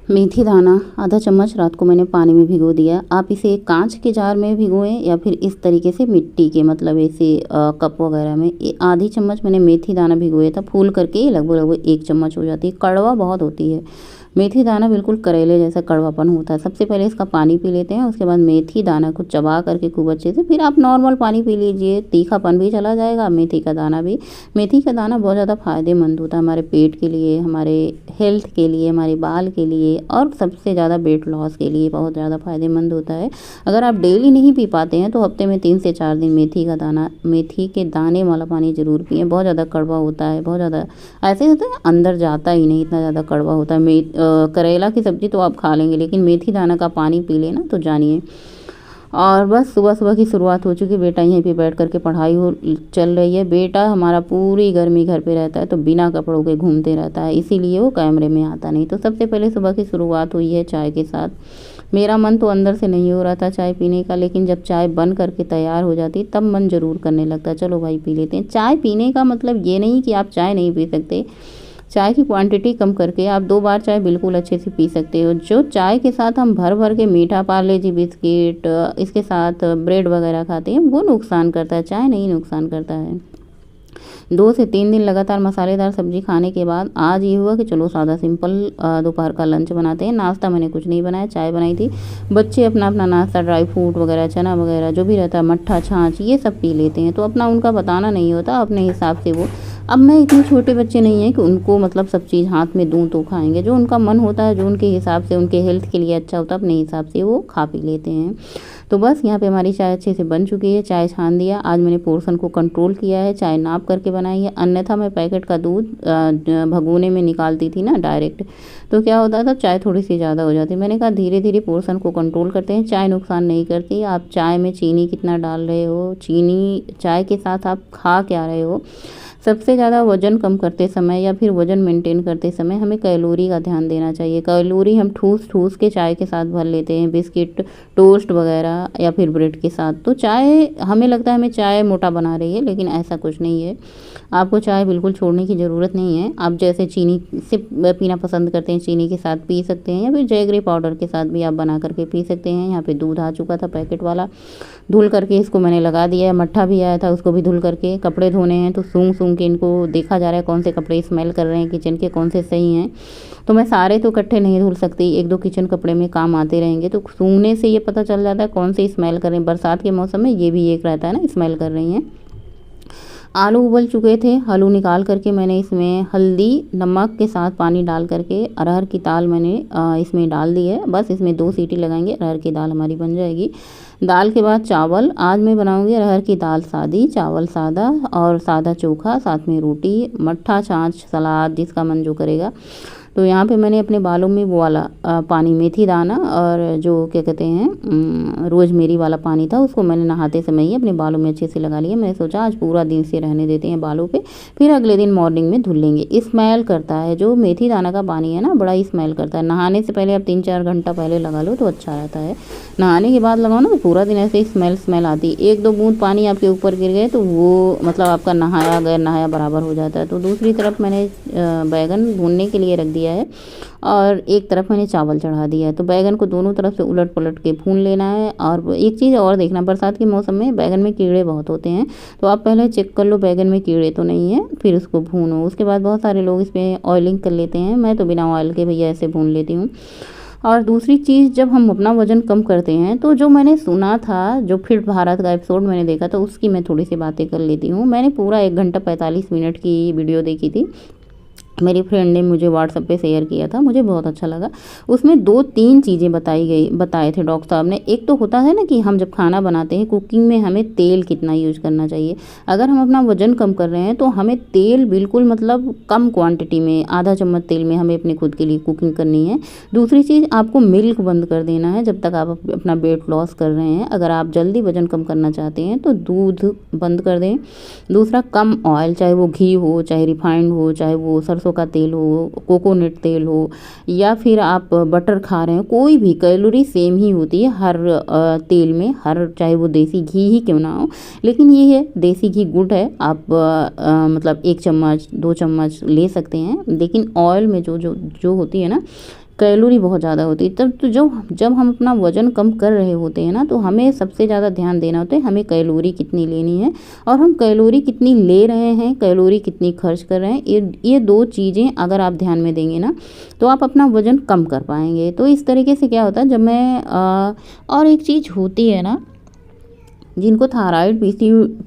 मेथी दाना आधा चम्मच रात को मैंने पानी में भिगो दिया। आप इसे कांच के जार में भिगोएं या फिर इस तरीके से मिट्टी के मतलब ऐसे कप वगैरह में। आधी चम्मच मैंने मेथी दाना भिगोया था, फूल करके लगभग लगभग 1 चम्मच हो जाती है। कड़वा बहुत होती है मेथी दाना, बिल्कुल करेले जैसा कड़वापन होता है। सबसे पहले इसका पानी पी लेते हैं, उसके बाद मेथी दाना को चबा करके खूब अच्छे से, फिर आप नॉर्मल पानी पी लीजिए, तीखापन भी चला जाएगा, मेथी का दाना भी। मेथी का दाना बहुत ज़्यादा फ़ायदेमंद होता है हमारे पेट के लिए, हमारे हेल्थ के लिए, हमारे बाल के लिए और सबसे ज़्यादा वेट लॉस के लिए बहुत ज़्यादा फ़ायदेमंद होता है। अगर आप डेली नहीं पी पाते हैं तो हफ्ते में 3 से 4 दिन मेथी के दाने वाला पानी ज़रूर पिएँ। बहुत ज़्यादा कड़वा होता है, बहुत ज़्यादा ऐसे होता है अंदर जाता ही नहीं, इतना ज़्यादा कड़वा होता है। करेला की सब्ज़ी तो आप खा लेंगे, लेकिन मेथी दाना का पानी पी लेना तो जानिए। और बस सुबह सुबह की शुरुआत हो चुकी। बेटा यहीं पे बैठ करके पढ़ाई हो चल रही है। बेटा हमारा पूरी गर्मी घर पे रहता है तो बिना कपड़ों के घूमते रहता है, इसीलिए वो कैमरे में आता नहीं। तो सबसे पहले सुबह की शुरुआत हुई है चाय के साथ। मेरा मन तो अंदर से नहीं हो रहा था चाय पीने का, लेकिन जब चाय बन करके तैयार हो जाती तब मन ज़रूर करने लगता, चलो भाई पी लेते हैं। चाय पीने का मतलब ये नहीं कि आप चाय नहीं पी सकते, चाय की क्वांटिटी कम करके आप 2 बार चाय बिल्कुल अच्छे से पी सकते हो। जो चाय के साथ हम भर भर के मीठा पार्ले जी बिस्किट इसके साथ ब्रेड वगैरह खाते हैं वो नुकसान करता है, चाय नहीं नुकसान करता है। 2 से 3 दिन लगातार मसालेदार सब्जी खाने के बाद आज ये हुआ कि चलो सादा सिंपल दोपहर का लंच बनाते हैं। नाश्ता मैंने कुछ नहीं बनाया, चाय बनाई थी। बच्चे अपना अपना नाश्ता ड्राई फ्रूट वगैरह, चना वगैरह जो भी रहता है, मट्ठा छाछ ये सब पी लेते हैं, तो अपना उनका बताना नहीं होता, अपने हिसाब से वो। अब मैं इतने छोटे बच्चे नहीं हैं कि उनको मतलब सब चीज़ हाथ में दूँ तो खाएंगे। जो उनका मन होता है, जो उनके हिसाब से उनके हेल्थ के लिए अच्छा होता है, अपने हिसाब से वो खा पी लेते हैं। तो बस यहाँ पे हमारी चाय अच्छे से बन चुकी है। चाय छान दिया। आज मैंने पोर्शन को कंट्रोल किया है, चाय नाप करके बनाई है। अन्यथा मैं पैकेट का दूध भगोने में निकालती थी ना डायरेक्ट, तो क्या होता था चाय थोड़ी सी ज़्यादा हो जाती। मैंने कहा धीरे धीरे पोर्शन को कंट्रोल करते हैं, चाय नुकसान नहीं करती। आप चाय में चीनी कितना डाल रहे हो, चीनी चाय के साथ आप खा क्या रहे हो। सबसे ज़्यादा वज़न कम करते समय या फिर वज़न मेंटेन करते समय हमें कैलोरी का ध्यान देना चाहिए। कैलोरी हम ठूस ठूस के चाय के साथ भर लेते हैं, बिस्किट टोस्ट वगैरह या फिर ब्रेड के साथ। तो चाय हमें लगता है हमें चाय मोटा बना रही है, लेकिन ऐसा कुछ नहीं है। आपको चाय बिल्कुल छोड़ने की ज़रूरत नहीं है। आप जैसे चीनी से पीना पसंद करते हैं, चीनी के साथ पी सकते हैं, या फिर जैगरी पाउडर के साथ भी आप बना करके पी सकते हैं। यहाँ पे दूध आ चुका था पैकेट वाला, धुल करके इसको मैंने लगा दिया है। मट्ठा भी आया था, उसको भी धुल करके। कपड़े धोने हैं तो सूंघ सूंघ के इनको देखा जा रहा है कौन से कपड़े स्मेल कर रहे हैं किचन के, कौन से सही हैं। तो मैं सारे तो इकट्ठे नहीं धुल सकती, 1-2 किचन कपड़े में काम आते रहेंगे। तो सूंघने से ये पता चल जाता है कौन से स्मेल कर रहे हैं। बरसात के मौसम में ये भी एक रहता है ना, स्मेल कर रही हैं। आलू उबल चुके थे, आलू निकाल करके मैंने इसमें हल्दी नमक के साथ पानी डाल करके अरहर की दाल मैंने इसमें डाल दी है। बस इसमें 2 सीटी लगाएंगे, अरहर की दाल हमारी बन जाएगी। दाल के बाद चावल, आज मैं बनाऊंगी अरहर की दाल सादी, चावल सादा और सादा चोखा, साथ में रोटी, मट्ठा छाछ सलाद, जिसका मन जो करेगा। तो यहाँ पे मैंने अपने बालों में वो वाला पानी मेथी दाना और जो क्या कहते हैं रोज़मेरी वाला पानी था, उसको मैंने नहाते समय ही अपने बालों में अच्छे से लगा लिया। मैंने सोचा आज पूरा दिन से रहने देते हैं बालों पे, फिर अगले दिन मॉर्निंग में धुल लेंगे। स्मेल करता है जो मेथी दाना का पानी है ना, बड़ा ही स्मेल करता है। नहाने से पहले आप 3-4 घंटा पहले लगा लो तो अच्छा रहता है। नहाने के बाद लगाओ ना तो पूरा दिन ऐसे ही स्मेल आती है। 1-2 बूंद पानी आपके ऊपर गिर गए तो वो मतलब आपका नहाया गैर नहाया बराबर हो जाता है। तो दूसरी तरफ मैंने बैगन भूनने के लिए रख दिया है और एक तरफ मैंने चावल चढ़ा दिया है। तो बैगन को दोनों तरफ से उलट पलट के भून लेना है। और एक चीज़ और देखना, बरसात के मौसम में बैगन में कीड़े बहुत होते हैं, तो आप पहले चेक कर लो बैगन में कीड़े तो नहीं है, फिर उसको भूनो। उसके बाद बहुत सारे लोग इसमें ऑयलिंग कर लेते हैं, मैं तो बिना ऑयल के भैया ऐसे भून लेती हूँ। और दूसरी चीज़, जब हम अपना वज़न कम करते हैं तो जो मैंने सुना था, जो फिट भारत का एपिसोड मैंने देखा था, उसकी मैं थोड़ी सी बातें कर लेती हूँ। मैंने पूरा 1 घंटा 45 मिनट की वीडियो देखी थी, मेरी फ्रेंड ने मुझे व्हाट्सएप पे शेयर किया था, मुझे बहुत अच्छा लगा। उसमें 2-3 चीज़ें बताए थे डॉक्टर साहब ने। एक तो होता है ना कि हम जब खाना बनाते हैं, कुकिंग में हमें तेल कितना यूज़ करना चाहिए। अगर हम अपना वज़न कम कर रहे हैं तो हमें तेल बिल्कुल मतलब कम क्वांटिटी में, आधा चम्मच तेल में हमें अपने खुद के लिए कुकिंग करनी है। दूसरी चीज़, आपको मिल्क बंद कर देना है जब तक आप अपना वेट लॉस कर रहे हैं। अगर आप जल्दी वज़न कम करना चाहते हैं तो दूध बंद कर दें। दूसरा, कम ऑयल, चाहे वो घी हो, चाहे रिफाइंड हो, चाहे वो सरसों का तेल हो, कोकोनट तेल हो, या फिर आप बटर खा रहे हैं, कोई भी कैलोरी सेम ही होती है हर तेल में, हर चाहे वो देसी घी ही क्यों ना हो। लेकिन ये है देसी घी गुड है, आप मतलब 1 चम्मच 2 चम्मच ले सकते हैं। लेकिन ऑयल में जो होती है ना कैलोरी बहुत ज़्यादा होती है। तब तो जब हम अपना वज़न कम कर रहे होते हैं ना, तो हमें सबसे ज़्यादा ध्यान देना होता है हमें कैलोरी कितनी लेनी है और हम कैलोरी कितनी ले रहे हैं, कैलोरी कितनी खर्च कर रहे हैं। ये 2 चीज़ें अगर आप ध्यान में देंगे ना, तो आप अपना वज़न कम कर पाएंगे। तो इस तरीके से क्या होता है, जब मैं और एक चीज़ होती है ना, जिनको थायराइड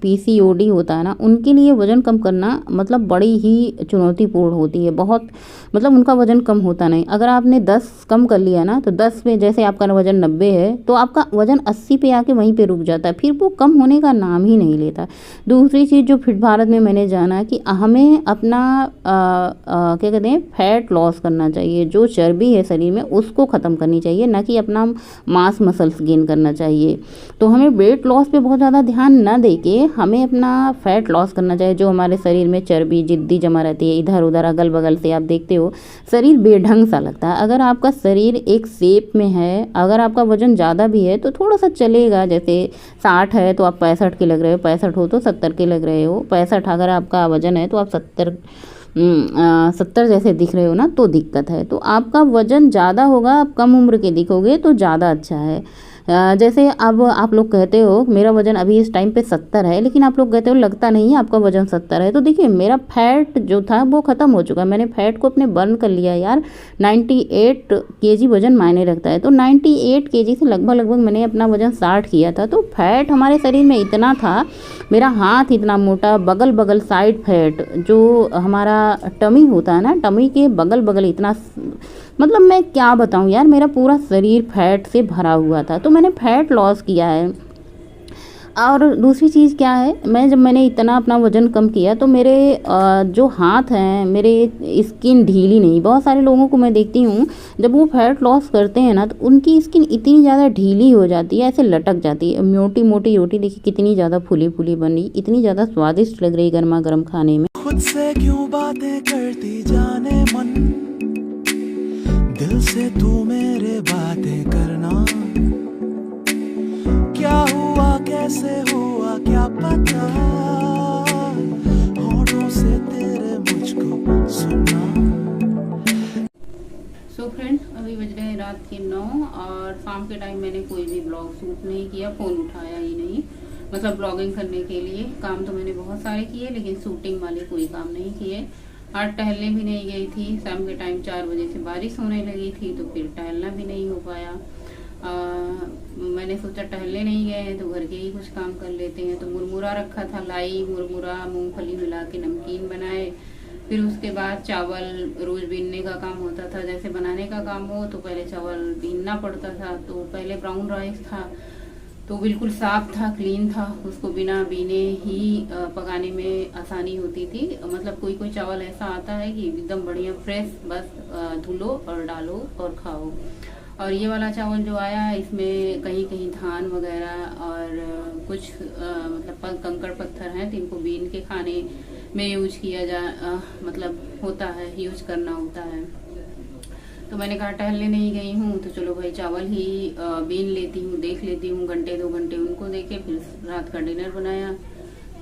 पीसीओडी होता है ना, उनके लिए वज़न कम करना मतलब बड़ी ही चुनौतीपूर्ण होती है। बहुत मतलब उनका वज़न कम होता नहीं। अगर आपने 10 कम कर लिया ना, तो 10 पे जैसे आपका वज़न 90 है, तो आपका वज़न 80 पे आके वहीं पे रुक जाता है, फिर वो कम होने का नाम ही नहीं लेता। दूसरी चीज़ जो फिट भारत में मैंने जाना कि हमें अपना क्या कहते हैं, फैट लॉस करना चाहिए। जो चर्बी है शरीर में उसको ख़त्म करनी चाहिए, ना कि अपना मांस मसल्स गेन करना चाहिए। तो हमें वेट लॉस पे बहुत ज़्यादा ध्यान ना देके हमें अपना फैट लॉस करना चाहिए। जो हमारे शरीर में चर्बी जिद्दी जमा रहती है इधर उधर अगल बगल से, आप देखते हो शरीर बेढंग सा लगता है। अगर आपका शरीर एक शेप में है, अगर आपका वज़न ज़्यादा भी है तो थोड़ा सा चलेगा। जैसे 60 है तो आप 65 के लग रहे हो, 65 हो तो 70 के लग रहे हो, 65 अगर आपका वज़न है तो आप 70 जैसे दिख रहे हो ना, तो दिक्कत है। तो आपका वज़न ज़्यादा होगा, आप कम उम्र के दिखोगे तो ज़्यादा अच्छा है। जैसे अब आप लोग कहते हो मेरा वज़न अभी इस टाइम पे 70 है, लेकिन आप लोग कहते हो लगता नहीं है आपका वज़न 70 है। तो देखिए मेरा फैट जो था वो ख़त्म हो चुका है, मैंने फैट को अपने बर्न कर लिया यार। 98 केजी वज़न मायने रखता है, तो 98 केजी से लगभग मैंने अपना वज़न 60 किया था। तो फैट हमारे शरीर में इतना था, मेरा हाथ इतना मोटा, बगल साइड फैट जो हमारा टमी होता है ना, टमी के बगल इतना, मतलब मैं क्या बताऊं यार, मेरा पूरा शरीर फैट से भरा हुआ था। तो मैंने फैट लॉस किया है। और दूसरी चीज़ क्या है, जब मैंने इतना अपना वज़न कम किया तो मेरे जो हाथ हैं, मेरे स्किन ढीली नहीं। बहुत सारे लोगों को मैं देखती हूँ जब वो फैट लॉस करते हैं ना, तो उनकी स्किन इतनी ज़्यादा ढीली हो जाती है, ऐसे लटक जाती है। मोटी मोटी रोटी देखिए कितनी ज़्यादा फूली फूली बन रही, इतनी ज़्यादा स्वादिष्ट लग रही गर्मा गर्म खाने में। खुद से क्यों बातें करती जाने मन, दिल से तू मेरे बातें करना। क्या हुआ कैसे हुआ क्या पता, होठों से तेरे मुझको सुनना। सो फ्रेंड्स, अभी बज रहे हैं रात के 9 और शाम के टाइम मैंने कोई भी ब्लॉग शूट नहीं किया, फ़ोन उठाया ही नहीं। मतलब ब्लॉगिंग करने के लिए काम तो मैंने बहुत सारे किए, लेकिन शूटिंग वाले कोई काम नहीं किए। आज टहलने भी नहीं गई थी, शाम के टाइम 4 बजे से बारिश होने लगी थी, तो फिर टहलना भी नहीं हो पाया। मैंने सोचा टहलने नहीं गए हैं तो घर के ही कुछ काम कर लेते हैं। तो मुरमुरा रखा था, लाई मुरमुरा मूंगफली मिला के नमकीन बनाए। फिर उसके बाद चावल रोज़ बीनने का काम होता था। जैसे बनाने का काम हो तो पहले चावल बीनना पड़ता था। तो पहले ब्राउन राइस था तो बिल्कुल साफ था, क्लीन था, उसको बिना बीने ही पकाने में आसानी होती थी। मतलब कोई चावल ऐसा आता है कि एकदम बढ़िया फ्रेश, बस धुलो और डालो और खाओ। और ये वाला चावल जो आया है इसमें कहीं कहीं धान वगैरह और कुछ मतलब कंकड़ पत्थर हैं, तो इनको बीन के खाने में यूज किया मतलब होता है, यूज करना होता है। तो मैंने कहा टहलने नहीं गई हूँ तो चलो भाई चावल ही बीन लेती हूँ, देख लेती हूँ, घंटे 2 घंटे उनको देखे। फिर रात का डिनर बनाया।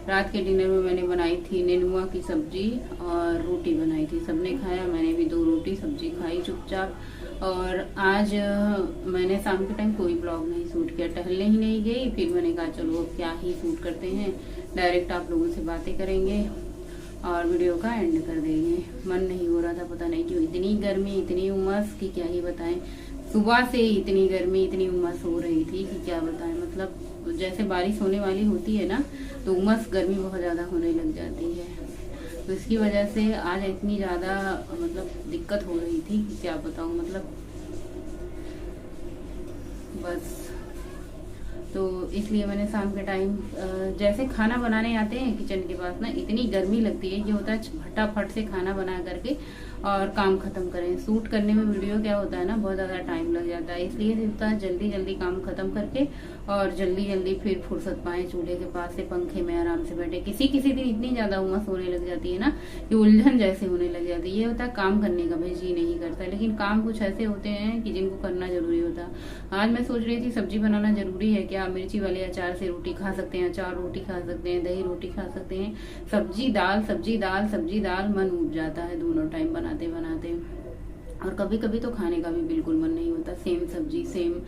रात के डिनर में मैंने बनाई थी नेनुआ की सब्जी और रोटी बनाई थी, सबने खाया, मैंने भी 2 रोटी सब्जी खाई चुपचाप। और आज मैंने शाम के टाइम कोई ब्लॉग नहीं शूट किया, टहलने ही नहीं गई। फिर मैंने कहा चलो अब क्या ही शूट करते हैं, डायरेक्ट आप लोगों से बातें करेंगे और वीडियो का एंड कर देंगे। मन नहीं हो रहा था, पता नहीं क्यों, इतनी गर्मी, इतनी उमस कि क्या ही बताएं। सुबह से इतनी गर्मी, इतनी उमस हो रही थी कि क्या बताएं। मतलब जैसे बारिश होने वाली होती है ना, तो उमस गर्मी बहुत ज़्यादा होने लग जाती है। तो इसकी वजह से आज इतनी ज़्यादा मतलब दिक्कत हो रही थी कि क्या बताऊं। मतलब बस तो इसलिए मैंने शाम के टाइम जैसे खाना बनाने आते हैं किचन के पास ना, इतनी गर्मी लगती है कि होता है फटाफट से खाना बना करके और काम खत्म करें। शूट करने में वीडियो क्या होता है ना, बहुत ज़्यादा टाइम लग जाता है। इसलिए होता है जल्दी काम खत्म करके और जल्दी फिर फुर्सत पाएं, चूल्हे के पास से पंखे में आराम से बैठे। किसी दिन इतनी ज़्यादा उमस होने लग जाती है ना कि उलझन जैसे होने लग जाती है। ये होता है काम करने का भाई जी नहीं करता, लेकिन काम कुछ ऐसे होते हैं कि जिनको करना जरूरी होता है। आज मैं सोच रही थी सब्जी बनाना जरूरी है क्या, मिर्ची वाले अचार से रोटी खा सकते हैं, अचार रोटी खा सकते हैं, दही रोटी खा सकते हैं, सब्जी दाल मन उब जाता है दोनों टाइम बनाते। और कभी कभी तो खाने का भी बिल्कुल मन नहीं होता, सेम सब्जी सेम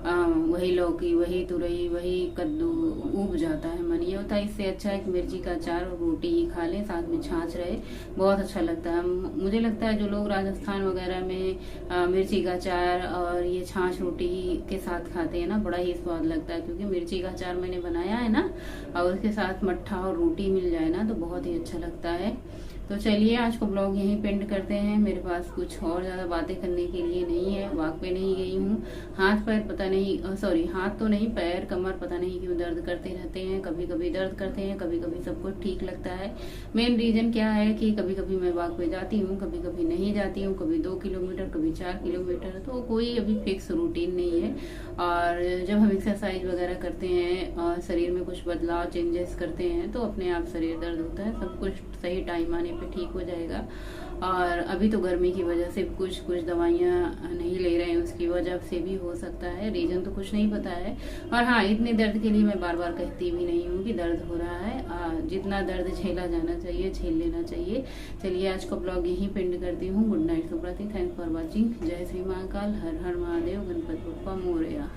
वही लौकी वही तुरई वही कद्दू, ऊब जाता है मन। ये होता है इससे अच्छा है कि मिर्ची का अचार और रोटी ही खा लें, साथ में छाछ रहे, बहुत अच्छा लगता है। मुझे लगता है जो लोग राजस्थान वगैरह में मिर्ची का अचार और ये छाछ रोटी के साथ खाते हैं ना, बड़ा ही स्वाद लगता है। क्योंकि मिर्ची का अचार मैंने बनाया है ना, और उसके साथ मट्ठा और रोटी मिल जाए ना तो बहुत ही अच्छा लगता है। तो चलिए आज को ब्लॉग यहीं पेंड करते हैं। मेरे पास कुछ और ज़्यादा बातें करने के लिए नहीं है, वॉक पे नहीं गई हूँ। हाथ पैर पता नहीं, सॉरी हाथ तो नहीं, पैर कमर पता नहीं क्यों दर्द करते रहते हैं। कभी कभी दर्द करते हैं, कभी कभी सब कुछ ठीक लगता है। मेन रीज़न क्या है कि कभी कभी मैं वॉक पे जाती हूँ, कभी कभी नहीं जाती हूँ, कभी 2 किलोमीटर कभी 4 किलोमीटर, तो कोई अभी फिक्स रूटीन नहीं है। और जब हम एक्सरसाइज वगैरह करते हैं और शरीर में कुछ बदलाव चेंजेस करते हैं तो अपने आप शरीर दर्द होता है, सब कुछ सही टाइम आने पे ठीक हो जाएगा। और अभी तो गर्मी की वजह से कुछ दवाइयाँ नहीं ले रहे हैं, उसकी वजह से भी हो सकता है, रीजन तो कुछ नहीं पता है। और हाँ, इतने दर्द के लिए मैं बार बार कहती भी नहीं हूँ कि दर्द हो रहा है, जितना दर्द झेला जाना चाहिए झेल लेना चाहिए। चलिए आज का ब्लॉग यहीं पेंड करती हूँ। Good night Supriti, thanks for watching. जय श्री महाकाल, हर हर महादेव, गणपति बप्पा मोरया।